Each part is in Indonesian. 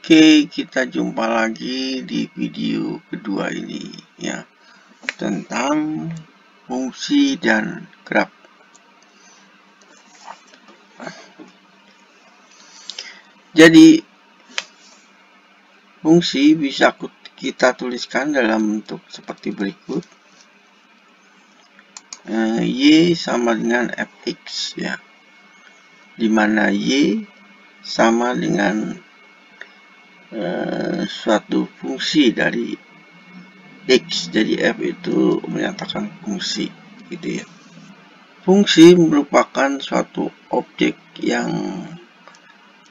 Oke, kita jumpa lagi di video kedua ini ya, tentang fungsi dan graf. Jadi fungsi bisa kita tuliskan dalam bentuk seperti berikut. Y sama dengan fx ya, dimana Y sama dengan suatu fungsi dari X, jadi F itu menyatakan fungsi gitu ya. Fungsi merupakan suatu objek yang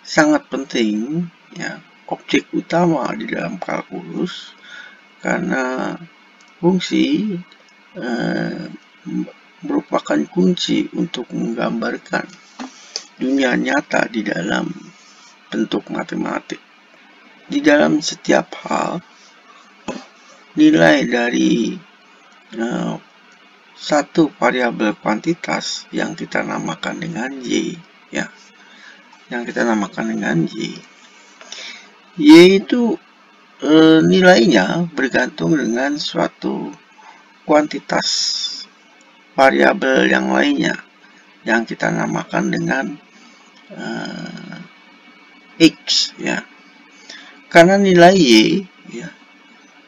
sangat penting ya, objek utama di dalam kalkulus, karena fungsi merupakan kunci untuk menggambarkan dunia nyata di dalam bentuk matematik. Di dalam setiap hal, nilai dari satu variabel kuantitas yang kita namakan dengan Y ya, yang kita namakan dengan Y itu nilainya bergantung dengan suatu kuantitas variabel yang lainnya yang kita namakan dengan X ya. Karena nilai Y ya,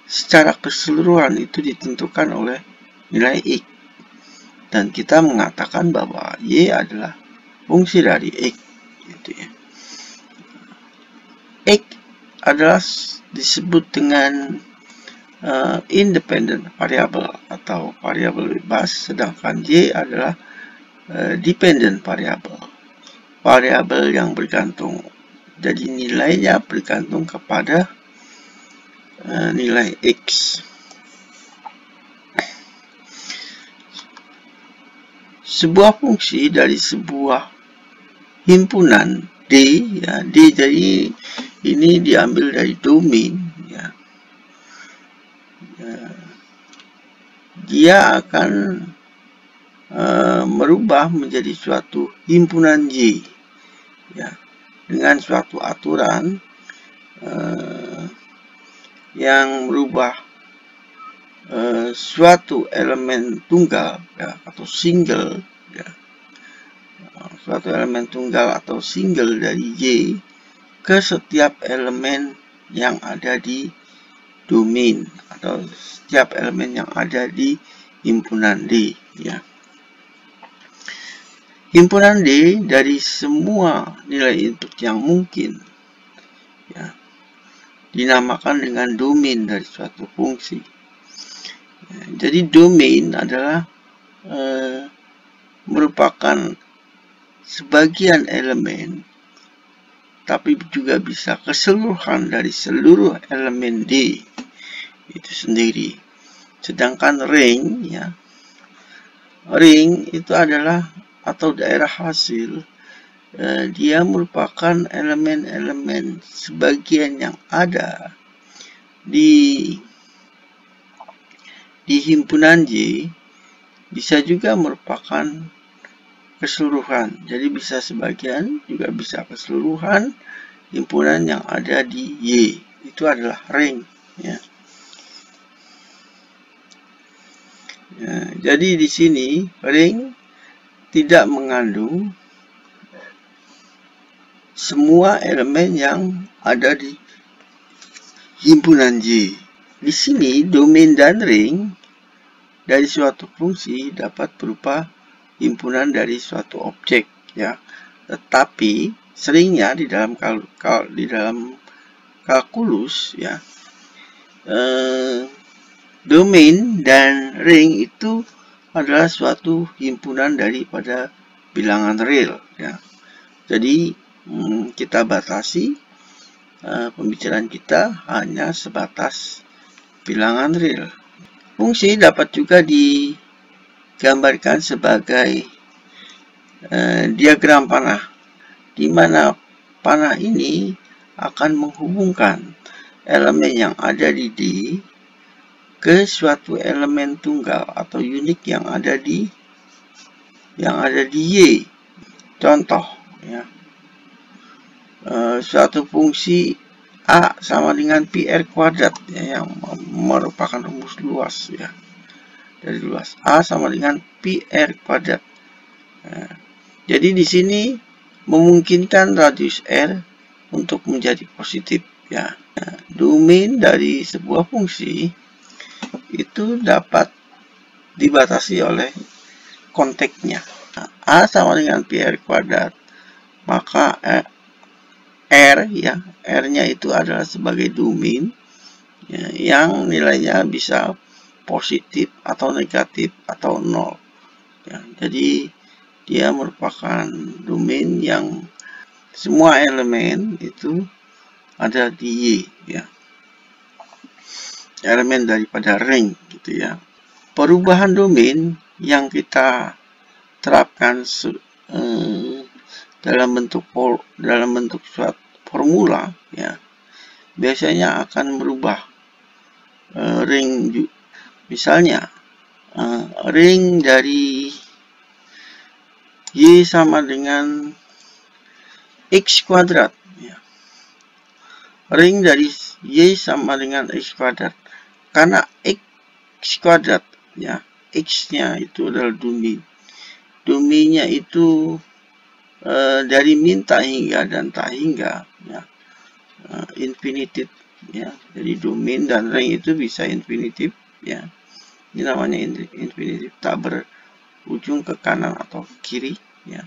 secara keseluruhan itu ditentukan oleh nilai X, dan kita mengatakan bahwa Y adalah fungsi dari X gitu ya. X adalah disebut dengan independent variable atau variabel bebas, sedangkan Y adalah dependent variable, variabel yang bergantung. Jadi nilainya bergantung kepada nilai X. Sebuah fungsi dari sebuah himpunan D ya, D jadi ini diambil dari domain ya. Dia akan merubah menjadi suatu himpunan Y ya, dengan suatu aturan yang merubah suatu elemen tunggal ya, atau single ya, suatu elemen tunggal atau single dari Y ke setiap elemen yang ada di domain atau setiap elemen yang ada di himpunan D ya. Himpunan D dari semua nilai input yang mungkin ya, dinamakan dengan domain dari suatu fungsi ya. Jadi domain adalah merupakan sebagian elemen, tapi juga bisa keseluruhan dari seluruh elemen D itu sendiri. Sedangkan ring ya, ring itu adalah atau daerah hasil, dia merupakan elemen-elemen sebagian yang ada di himpunan Y, bisa juga merupakan keseluruhan. Jadi bisa sebagian, juga bisa keseluruhan himpunan yang ada di Y. Itu adalah ring ya. Jadi di sini ring tidak mengandung semua elemen yang ada di himpunan Y. Di sini domain dan ring dari suatu fungsi dapat berupa himpunan dari suatu objek ya. Tetapi seringnya di dalam kalkulus ya, domain dan ring itu adalah suatu himpunan daripada bilangan real ya. Jadi kita batasi pembicaraan kita hanya sebatas bilangan real. Fungsi dapat juga digambarkan sebagai diagram panah, di mana panah ini akan menghubungkan elemen yang ada di D ke suatu elemen tunggal atau unik yang ada di Y. Contoh ya, suatu fungsi A sama dengan PR kuadrat ya, yang merupakan rumus luas ya. Dari luas A sama dengan PR kuadrat. Nah, jadi di sini memungkinkan radius R untuk menjadi positif ya. Nah, domain dari sebuah fungsi itu dapat dibatasi oleh konteksnya. Nah, A sama dengan PR kuadrat, maka R ya, R-nya itu adalah sebagai domain ya, yang nilainya bisa positif atau negatif atau nol ya. Jadi dia merupakan domain yang semua elemen itu ada di Y ya, elemen daripada ring gitu ya. Perubahan domain yang kita terapkan dalam bentuk suatu formula ya, biasanya akan merubah ring. Misalnya ring dari Y sama dengan X kuadrat ya. Ring dari Y sama dengan X kuadrat, karena X kuadrat ya, X-nya itu adalah domain. Domainnya itu dari min tak hingga dan tak hingga ya, infinitif ya. Jadi domain dan ring itu bisa infinitif ya. Ini namanya infinitif, tak berujung ke kanan atau ke kiri ya.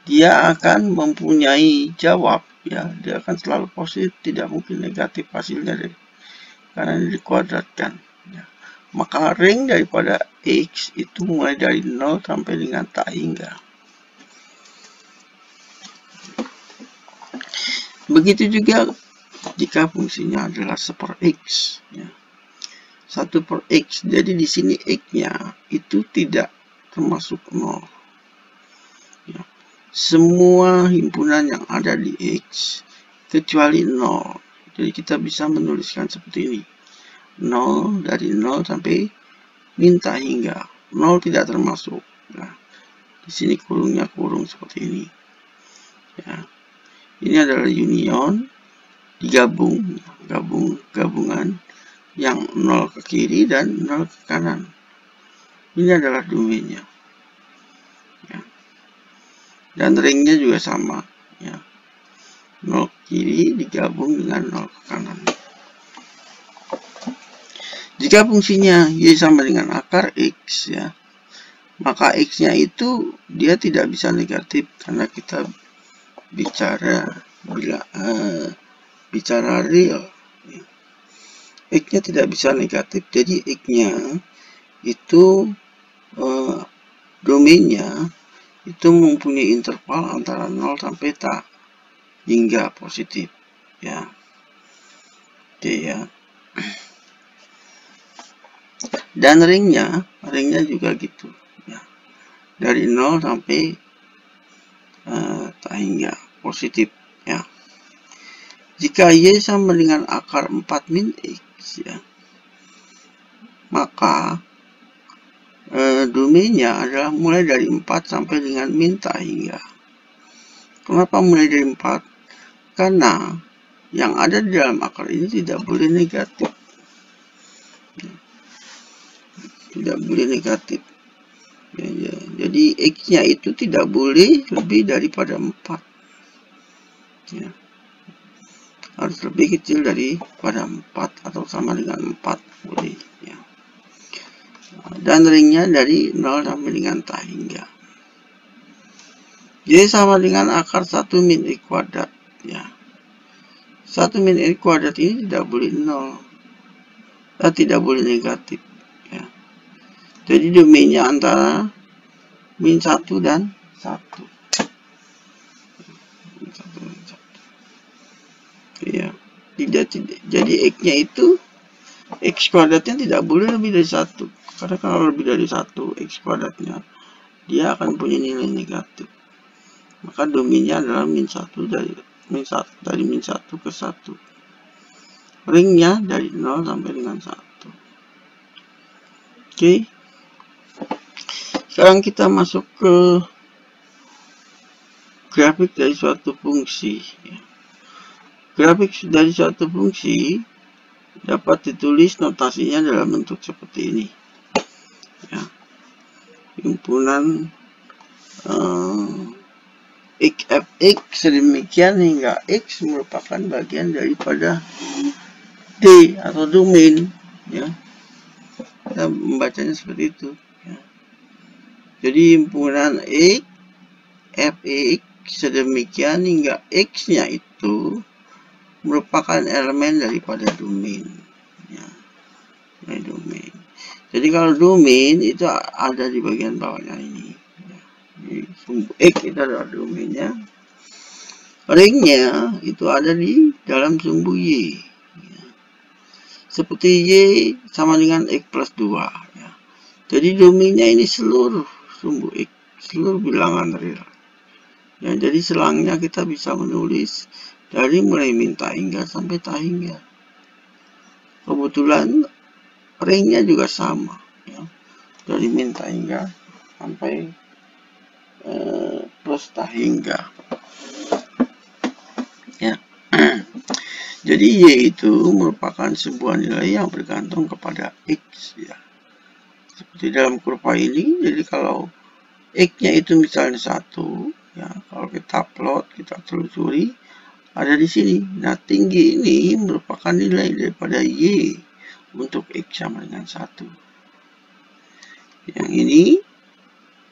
Dia akan mempunyai jawab ya, dia akan selalu positif, tidak mungkin negatif hasilnya dari karena dikuadratkan ya. Maka ring daripada X itu mulai dari 0 sampai dengan tak hingga. Begitu juga jika fungsinya adalah 1/X ya. 1/X. Jadi di sini X-nya itu tidak termasuk 0 ya. Semua himpunan yang ada di X kecuali 0. Jadi kita bisa menuliskan seperti ini. 0 dari 0 sampai min tak hingga. 0 tidak termasuk. Nah, di sini kurungnya kurung seperti ini. Ya. Ini adalah union, gabungan yang 0 ke kiri dan 0 ke kanan. Ini adalah domainnya. Ya. Dan ringnya juga sama. Ya. 0 ke kiri digabung dengan 0 ke kanan. Jika fungsinya Y sama dengan akar X ya, maka X-nya itu dia tidak bisa negatif karena kita bicara real. X-nya tidak bisa negatif, jadi X-nya itu domainnya itu mempunyai interval antara 0 sampai tak hingga positif ya. Oke ya. Dan ringnya juga gitu ya, dari 0 sampai tak hingga positif ya. Jika Y sama dengan akar 4 min X ya, maka domainnya adalah mulai dari 4 sampai dengan min tak hingga. Kenapa mulai dari 4? Karena yang ada di dalam akar ini tidak boleh negatif. Tidak boleh negatif ya. Jadi X-nya itu tidak boleh lebih daripada 4 ya. Harus lebih kecil daripada 4 atau sama dengan 4 boleh ya. Dan ringnya dari 0 sampai dengan tak hingga. Y sama dengan akar 1 min X kuadrat ya. 1 min X kuadrat ini tidak boleh 0 dan tidak boleh negatif ya. Jadi domainnya antara min 1 dan 1. Ya. Jadi X-nya itu X kuadratnya tidak boleh lebih dari 1. Karena kalau lebih dari 1 X kuadratnya, dia akan punya nilai negatif. Maka domainnya adalah min 1 dari min 1 ke 1. Ringnya dari 0 sampai dengan 1. Oke. Sekarang kita masuk ke grafik dari suatu fungsi ya. grafik dari suatu fungsi dapat ditulis notasinya dalam bentuk seperti ini. Ya. Himpunan x fx sedemikian hingga x merupakan bagian daripada D atau domain. Ya. Kita membacanya seperti itu. Ya. Jadi himpunan x fx sedemikian hingga x-nya itu merupakan elemen daripada domain. Ya. Domain. Jadi kalau domain itu ada di bagian bawahnya ini. Ya. Sumbu x itu adalah domainnya. Ringnya itu ada di dalam sumbu y. Ya. Seperti y sama dengan x plus 2. Ya. Jadi domainnya ini seluruh sumbu x, seluruh bilangan real. Ya, jadi selangnya kita bisa menulis dari mulai min tak hingga sampai tak hingga. Kebetulan ringnya juga sama, ya. Dari min tak hingga sampai plus tak hingga. Ya. Jadi y itu merupakan sebuah nilai yang bergantung kepada x, ya. Seperti dalam kurva ini, jadi kalau x-nya itu misalnya 1, ya, kalau kita plot, kita telusuri, ada di sini. Nah, tinggi ini merupakan nilai daripada y untuk x sama dengan 1. Yang ini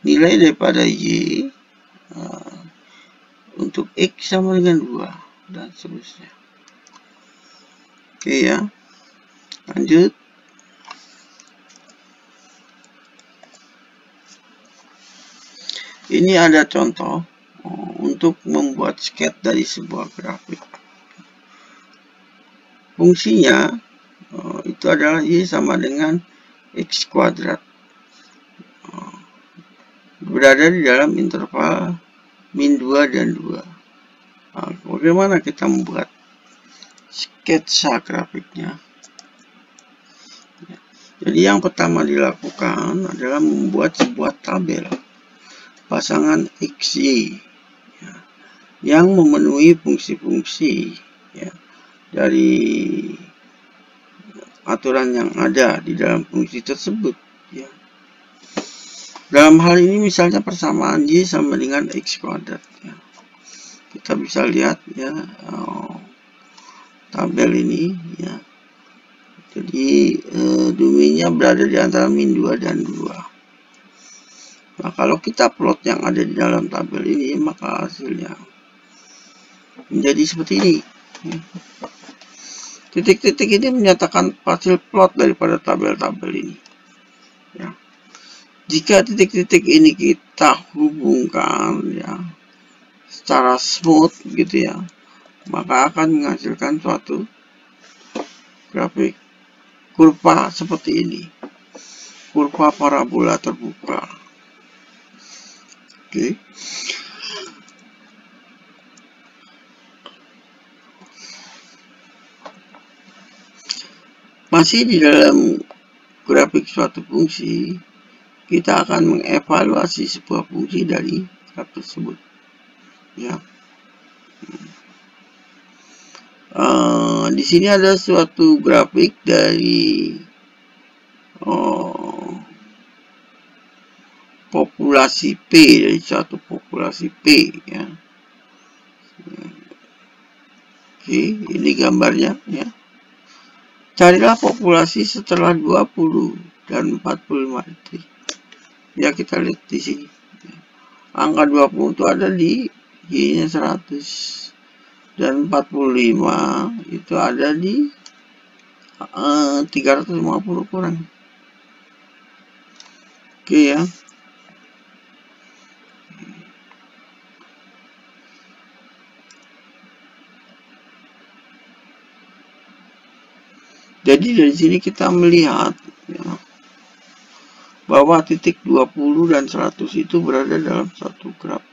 nilai daripada y untuk x sama dengan 2 dan seterusnya. Oke ya. Lanjut. Ini ada contoh untuk membuat sketch dari sebuah grafik. Fungsinya itu adalah y sama dengan x kuadrat. Berada di dalam interval min 2 dan 2. Nah, bagaimana kita membuat sketsa grafiknya? Jadi yang pertama dilakukan adalah membuat sebuah tabel pasangan XY, ya, yang memenuhi fungsi-fungsi, ya, dari aturan yang ada di dalam fungsi tersebut. Ya. Dalam hal ini misalnya persamaan y sama dengan x kuadrat. Ya. Kita bisa lihat ya tabel ini. Ya. Jadi domainnya berada di antara min 2 dan 2. Nah, kalau kita plot yang ada di dalam tabel ini, maka hasilnya menjadi seperti ini. Titik-titik ini menyatakan hasil plot daripada tabel-tabel ini. Ya. Jika titik-titik ini kita hubungkan ya secara smooth gitu ya, maka akan menghasilkan suatu grafik kurva seperti ini. Kurva parabola terbuka. Oke. Masih di dalam grafik suatu fungsi, kita akan mengevaluasi sebuah fungsi dari graf tersebut. Ya. Di sini ada suatu grafik dari populasi P, dari suatu populasi P, ya. Oke, ini gambarnya, ya. Carilah populasi setelah 20 dan 45 detik. Ya, kita lihat di sini. Angka 20 itu ada di Y-nya 100 dan 45 itu ada di 350 kurang. Oke ya. Jadi dari sini kita melihat ya, bahwa titik 20 dan 100 itu berada dalam satu graf.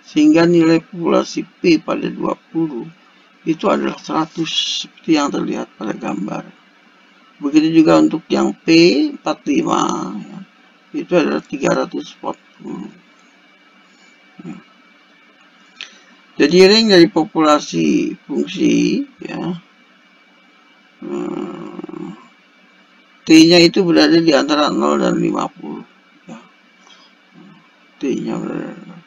Sehingga nilai populasi P pada 20 itu adalah 100 seperti yang terlihat pada gambar. Begitu juga untuk yang P 45 ya, itu adalah 340. Ya. Jadi ring dari populasi fungsi, ya, T-nya itu berada di antara 0 dan 50. Ya. T-nya berada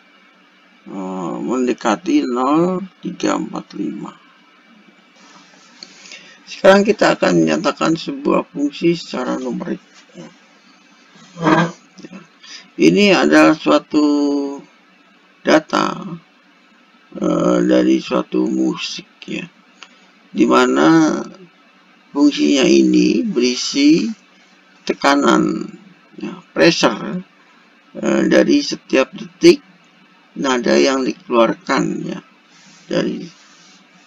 mendekati 0, 3, 4, 5. Sekarang kita akan menyatakan sebuah fungsi secara numerik. Ya. Ini adalah suatu data dari suatu musik, ya, dimana fungsinya ini berisi tekanan, ya, pressure dari setiap detik nada yang dikeluarkan, ya, dari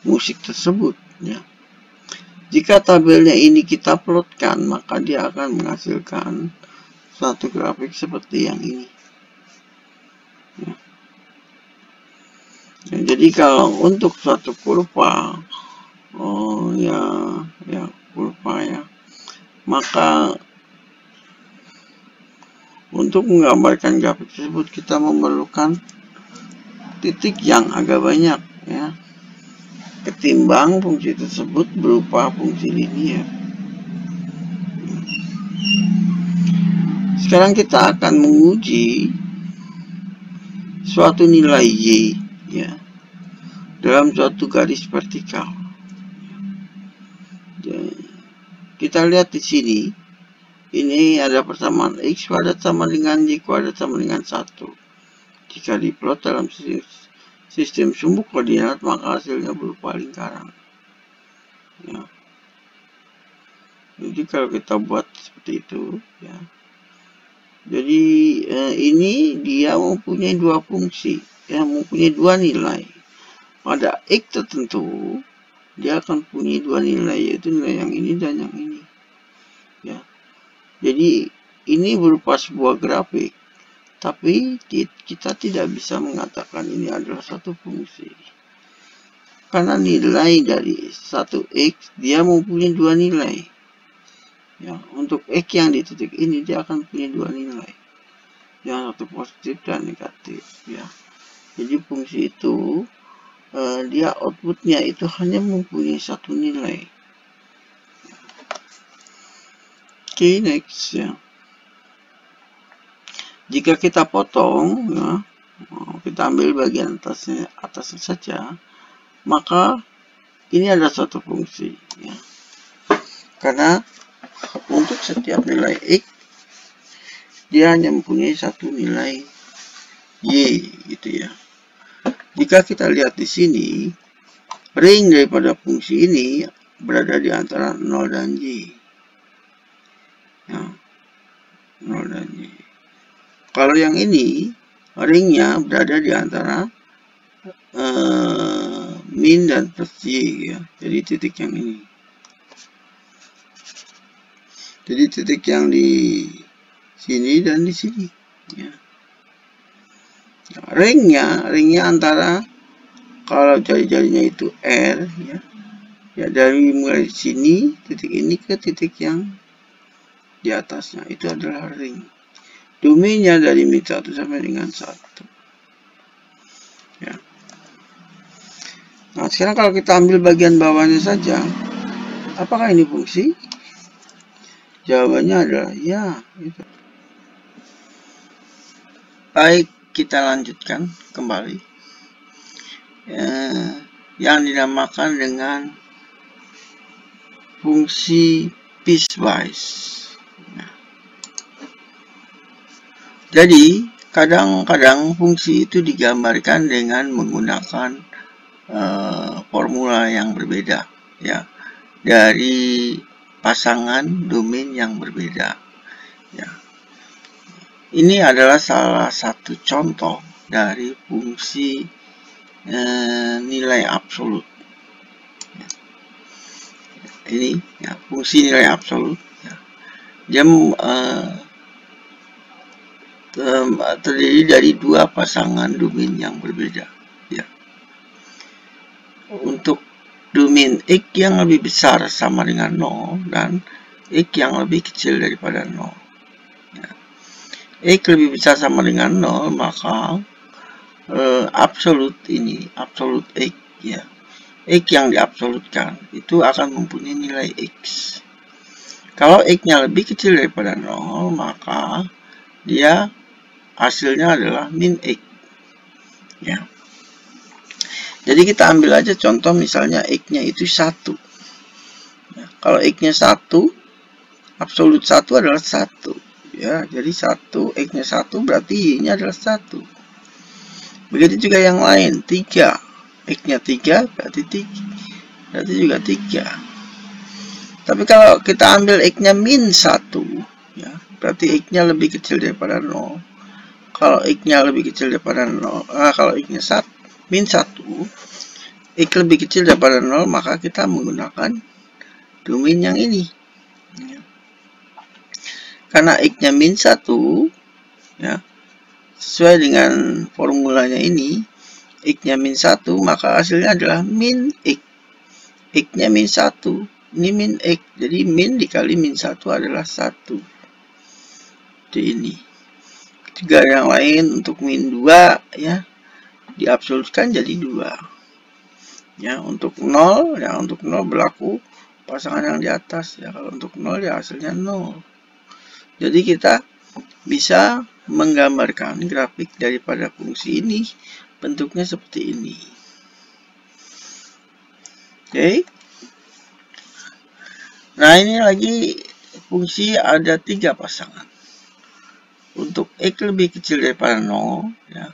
musik tersebut, ya. Jika tabelnya ini kita plotkan, maka dia akan menghasilkan suatu grafik seperti yang ini. Ya. Ya, jadi kalau untuk suatu kurva, kurva, ya, maka untuk menggambarkan grafik tersebut kita memerlukan titik yang agak banyak, ya, ketimbang fungsi tersebut berupa fungsi linier. Sekarang kita akan menguji suatu nilai Y, ya, dalam suatu garis vertikal. Jadi, kita lihat di sini, ini ada persamaan X kuadrat sama dengan Y kuadrat sama dengan 1. Jika diplot dalam sistem sumbu koordinat, maka hasilnya berupa lingkaran. Ya. Jadi kalau kita buat seperti itu, ya. Jadi ini dia mempunyai dua fungsi, ya, mempunyai dua nilai. Pada X tertentu, dia akan punya dua nilai, yaitu nilai yang ini dan yang ini. Ya. Jadi ini berupa sebuah grafik, tapi kita tidak bisa mengatakan ini adalah satu fungsi. Karena nilai dari satu X, dia mempunyai dua nilai. Ya, untuk X yang di titik ini dia akan punya dua nilai, yang satu positif dan negatif, ya. Jadi fungsi itu dia outputnya itu hanya mempunyai satu nilai. Oke, next, ya. Jika kita potong, ya, kita ambil bagian atasnya saja, maka ini ada suatu fungsi, ya. Karena untuk setiap nilai X, dia hanya mempunyai satu nilai Y, gitu, ya. Jika kita lihat di sini, ring daripada fungsi ini berada di antara 0 dan Y. Ya, 0 dan Y. Kalau yang ini, ringnya berada di antara min dan plus Y, ya. Jadi titik yang ini. Jadi titik yang di sini dan di sini, ya. Ringnya antara, kalau jari-jarinya itu R, ya, ya, dari mulai sini titik ini ke titik yang di atasnya itu adalah ring. Domainnya dari min 1 sampai dengan 1. Ya. Nah, sekarang kalau kita ambil bagian bawahnya saja, apakah ini fungsi? Jawabannya adalah ya. Itu. Baik, kita lanjutkan kembali. Yang dinamakan dengan fungsi piecewise. Nah. Jadi, kadang-kadang fungsi itu digambarkan dengan menggunakan formula yang berbeda, ya, dari pasangan domain yang berbeda, ya. Ini adalah salah satu contoh dari fungsi nilai absolut. Ya. Ini, ya, fungsi nilai absolut, ya. Dia terdiri dari dua pasangan domain yang berbeda, ya. Untuk domain X yang lebih besar sama dengan 0 dan X yang lebih kecil daripada 0. Ya. X lebih besar sama dengan 0, maka absolut ini, absolut X ya. X yang diabsolutkan itu akan mempunyai nilai X. Kalau X-nya lebih kecil daripada 0, maka dia hasilnya adalah min X. Ya. Jadi kita ambil aja contoh misalnya X-nya itu 1. Ya, kalau X-nya 1, absolut 1 adalah 1. Ya, jadi 1, X-nya 1 berarti Y-nya adalah 1. Begitu juga yang lain, 3. X-nya 3 berarti 3. Berarti juga 3. Tapi kalau kita ambil X-nya min 1, ya, berarti X-nya lebih kecil daripada 0. Kalau X-nya lebih kecil daripada 0, kalau X-nya min 1, X lebih kecil daripada 0, maka kita menggunakan domain yang ini. Ya. Karena X-nya min 1, ya, sesuai dengan formulanya ini, X-nya min 1, maka hasilnya adalah min X. X-nya min 1, ini min X. Jadi min dikali min 1 adalah 1. Jadi ini. Juga yang lain untuk min 2, ya, diabsolutkan jadi 2. Ya, untuk 0, ya, untuk 0 berlaku pasangan yang di atas. Ya, kalau untuk 0, ya hasilnya 0. Jadi kita bisa menggambarkan grafik daripada fungsi ini bentuknya seperti ini. Oke. Nah, ini lagi fungsi ada 3 pasangan. Untuk X lebih kecil daripada 0, ya.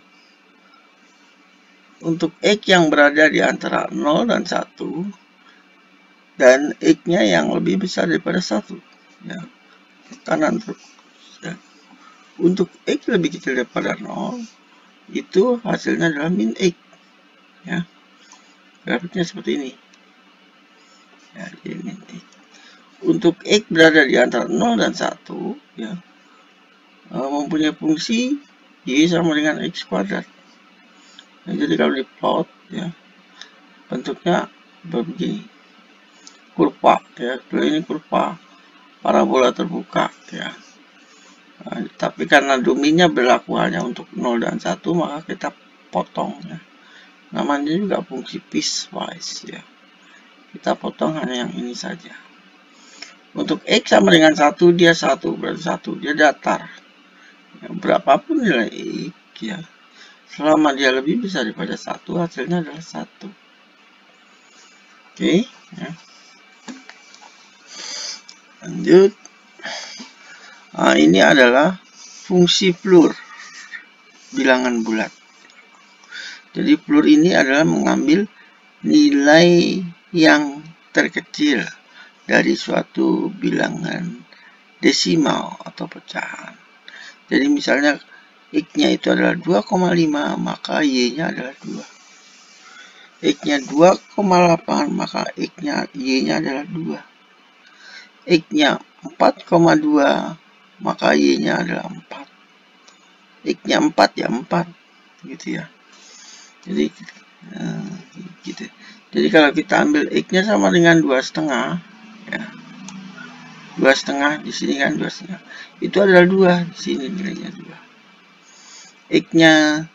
Untuk X yang berada di antara 0 dan 1, dan X-nya yang lebih besar daripada 1. Ya. Kanan terus. Ya. Untuk X lebih kecil daripada 0, itu hasilnya adalah min X. Ya. Grafiknya seperti ini. Ya, jadi min X. Untuk X berada di antara 0 dan 1, ya, mempunyai fungsi Y sama dengan X kuadrat. Nah, jadi kalau diplot, ya, bentuknya begini. Kurva, ya, ini kurva parabola terbuka, ya. Nah, tapi karena domainnya berlaku hanya untuk 0 dan 1, maka kita potong, ya. Namanya juga fungsi piecewise, ya. Kita potong hanya yang ini saja. Untuk X sama dengan 1, dia 1, berarti 1, dia datar. Ya, berapapun nilai X, ya, selama dia lebih besar daripada 1, hasilnya adalah 1. Oke, ya. Lanjut. Nah, ini adalah fungsi Floor, bilangan bulat. Jadi Floor ini adalah mengambil nilai yang terkecil dari suatu bilangan desimal atau pecahan. Jadi misalnya X-nya itu adalah 2,5, maka Y-nya adalah 2. X-nya 2,8, maka Y-nya adalah 2. X-nya 4,2, maka Y-nya adalah 4. X-nya 4, ya 4. Gitu ya. Jadi, gitu. Jadi kalau kita ambil X-nya sama dengan 2,5, ya. 2,5 di sini kan 2,5. Itu adalah 2, di sini nilainya 2. X-nya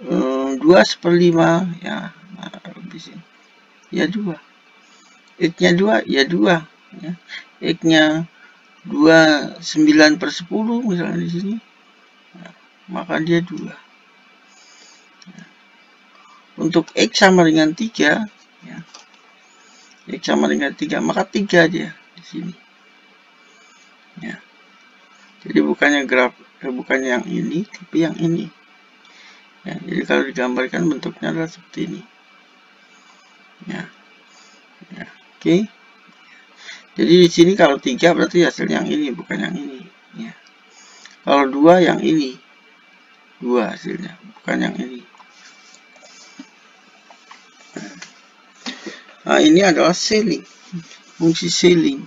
2/5, ya. Nah, di sini. Ya 2. X-nya 2, ya 2. Ya. X-nya 29/10 misalnya di sini. Nah, maka dia 2. Ya. Untuk X sama dengan 3, ya. X sama dengan 3, maka 3 dia di sini. Ya. Jadi bukannya bukannya yang ini, tapi yang ini. Ya, jadi kalau digambarkan bentuknya adalah seperti ini. Ya. Ya, oke. Jadi di sini kalau 3 berarti hasil yang ini, bukan yang ini. Ya. Kalau 2 yang ini. 2 hasilnya, bukan yang ini. Nah, ini adalah ceiling. Fungsi ceiling.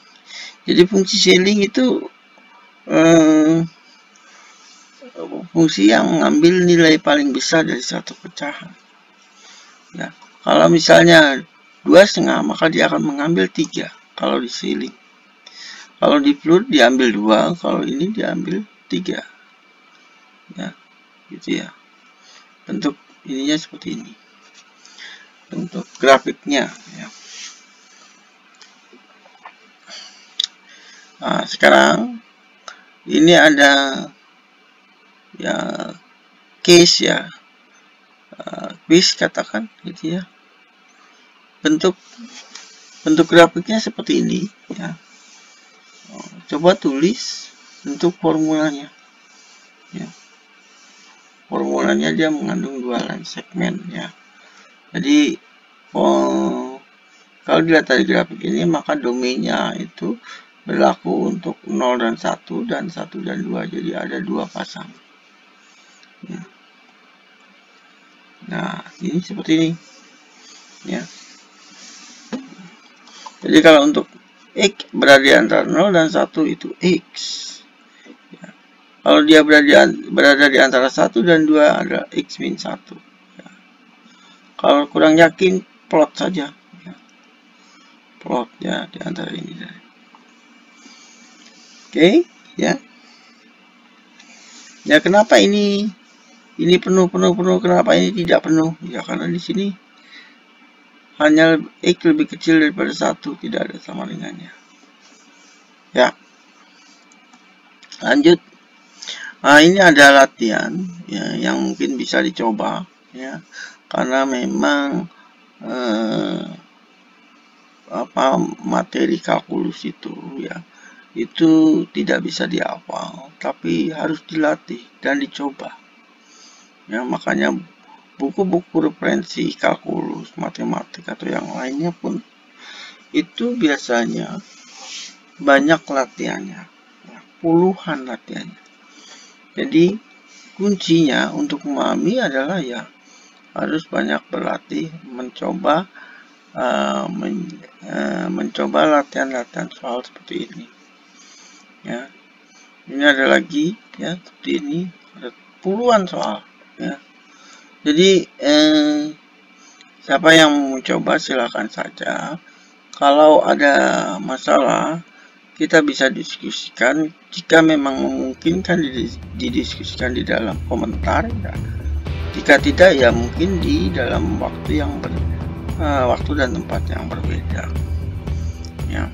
Jadi fungsi ceiling itu fungsi yang mengambil nilai paling besar dari satu pecahan. Ya, kalau misalnya 2,5, maka dia akan mengambil 3 kalau di ceiling. Kalau di Floor diambil 2, kalau ini diambil 3. Ya, gitu ya. Bentuk ininya seperti ini untuk grafiknya ya. Nah, sekarang ini ada ya case ya, quiz katakan gitu ya. Bentuk grafiknya seperti ini ya. Coba tulis untuk formulanya ya. Formulanya dia mengandung 2 line segmen ya. Jadi kalau dilihat dari grafik ini, maka domainnya itu berlaku untuk 0 dan 1 dan 1 dan 2. Jadi ada 2 pasang ya. Nah, ini seperti ini ya. Jadi kalau untuk X berada di antara 0 dan 1 itu X ya. Kalau dia berada di antara 1 dan 2 ada X min 1 ya. Kalau kurang yakin, plot saja ya. Plot ya di antara ini. Oke ya. Ya, kenapa ini penuh, kenapa ini tidak penuh? Ya karena di sini hanya X lebih kecil daripada 1, tidak ada sama dengannya. Ya. Lanjut. Nah, ini ada latihan ya, yang mungkin bisa dicoba ya. Karena memang materi kalkulus itu ya, itu tidak bisa dihafal, tapi harus dilatih dan dicoba. Ya, makanya buku-buku referensi kalkulus, matematik atau yang lainnya pun itu biasanya banyak latihannya, ya, puluhan latihannya. Jadi kuncinya untuk memahami adalah ya harus banyak berlatih, mencoba latihan-latihan soal seperti ini. Ya, ini ada lagi ya seperti ini, ada puluhan soal ya. Jadi siapa yang mau coba silakan saja. Kalau ada masalah kita bisa diskusikan, jika memang memungkinkan didiskusikan di dalam komentar ya. Jika tidak ya mungkin di dalam waktu dan tempat yang berbeda ya.